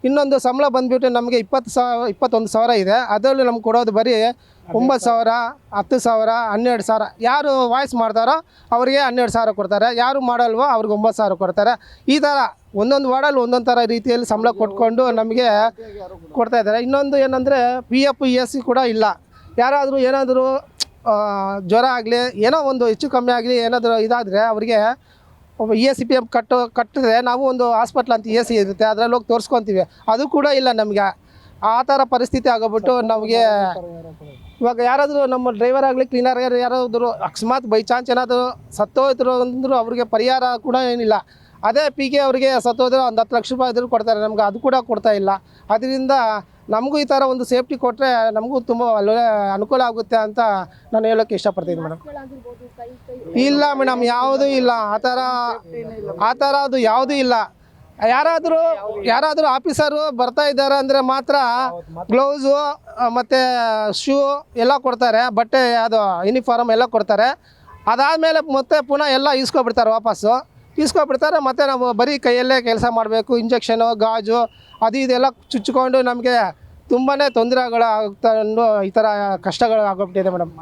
ಇನ್ನೊಂದು ಸಂಬಳ ಬಂದುಬಿಟ್ಟು ನಮಗೆ 21,000 ಇದೆ. ಅದರಲ್ಲಿ ನಮ್ಗೆ ಕೊಡೋದು ಬರೀ 9,000, 10,000, 12,000. ಯಾರು ವಾಯ್ಸ್ ಮಾಡ್ತಾರೋ ಅವರಿಗೆ 12,000 ಕೊಡ್ತಾರೆ, ಯಾರು ಮಾಡಲ್ವೋ ಅವ್ರಿಗೆ 9,000 ಕೊಡ್ತಾರೆ. ಈ ಥರ ಒಂದೊಂದು ವಾರ್ಡಲ್ಲಿ ಒಂದೊಂದು ಥರ ರೀತಿಯಲ್ಲಿ ಸಂಬಳ ಕೊಟ್ಕೊಂಡು ನಮಗೆ ಕೊಡ್ತಾಯಿದ್ದಾರೆ. ಇನ್ನೊಂದು ಏನಂದರೆ PF ESC ಕೂಡ ಇಲ್ಲ. ಯಾರಾದರೂ ಏನಾದರೂ ಜ್ವರ ಆಗಲಿ ಏನೋ ಒಂದು ಹೆಚ್ಚು ಕಮ್ಮಿ ಆಗಲಿ ಏನಾದರೂ ಇದಾದರೆ ಅವರಿಗೆ ESPF ಕಟ್ಟಿದ್ರೆ ನಾವು ಒಂದು ಹಾಸ್ಪಿಟ್ಲ್ ಅಂತ ESC ಇರುತ್ತೆ, ಅದರಲ್ಲಿ ಹೋಗಿ ತೋರಿಸ್ಕೊತೀವಿ. ಅದು ಕೂಡ ಇಲ್ಲ ನಮಗೆ. ಆ ಥರ ಪರಿಸ್ಥಿತಿ ಆಗೋಗ್ಬಿಟ್ಟು ನಮಗೆ ಇವಾಗ ಯಾರಾದರೂ ನಮ್ಮ ಡ್ರೈವರ್ ಆಗಲಿ ಕ್ಲೀನರ್ ಯಾರಾದರೂ ಅಕಸ್ಮಾತ್ ಬೈ ಚಾನ್ಸ್ ಏನಾದರೂ ಸತ್ತೋಯ್ತರು ಅಂದರೂ ಅವ್ರಿಗೆ ಪರಿಹಾರ ಕೂಡ ಏನಿಲ್ಲ. ಅದೇ PK ಅವರಿಗೆ ಸತ್ತೋದ್ರೆ ಒಂದು 10 ಲಕ್ಷ ರೂಪಾಯಿ ಇದ್ರೂ ಕೊಡ್ತಾರೆ, ನಮ್ಗೆ ಅದು ಕೂಡ ಕೊಡ್ತಾ ಇಲ್ಲ. ಅದರಿಂದ ನಮಗೂ ಈ ಥರ ಒಂದು ಸೇಫ್ಟಿ ಕೊಟ್ಟರೆ ನಮಗೂ ತುಂಬ ಒಳ್ಳೆ ಅನುಕೂಲ ಆಗುತ್ತೆ ಅಂತ ನಾನು ಹೇಳೋಕ್ಕೆ ಇಷ್ಟಪಡ್ತೀನಿ ಮೇಡಮ್. ಇಲ್ಲ ಮೇಡಮ್, ಯಾವುದೂ ಇಲ್ಲ ಆ ಥರ ಅದು ಯಾವುದೂ ಇಲ್ಲ. ಯಾರಾದರೂ ಆಫೀಸರು ಬರ್ತಾ ಇದ್ದಾರೆ ಅಂದರೆ ಮಾತ್ರ ಗ್ಲೌಸು ಮತ್ತು ಶೂ ಎಲ್ಲ ಕೊಡ್ತಾರೆ, ಬಟ್ಟೆ ಅದು ಯೂನಿಫಾರ್ಮ್ ಎಲ್ಲ ಕೊಡ್ತಾರೆ. ಅದಾದಮೇಲೆ ಮತ್ತೆ ಪುನಃ ಎಲ್ಲ ಈಸ್ಕೊಬಿಡ್ತಾರೆ, ವಾಪಸ್ಸು ಈಸ್ಕೊಬಿಡ್ತಾರೆ. ಮತ್ತು ನಾವು ಬರೀ ಕೈಯಲ್ಲೇ ಕೆಲಸ ಮಾಡಬೇಕು. ಇಂಜೆಕ್ಷನು, ಗಾಜು ಅದು ಇದೆಲ್ಲ ಚುಚ್ಚಿಕೊಂಡು ನಮಗೆ ತುಂಬಾ ತೊಂದರೆಗಳು ಆಗ್ತಾ ಈ ಥರ ಕಷ್ಟಗಳು ಆಗೋಗ್ಬಿಟ್ಟಿದೆ ಮೇಡಮ್.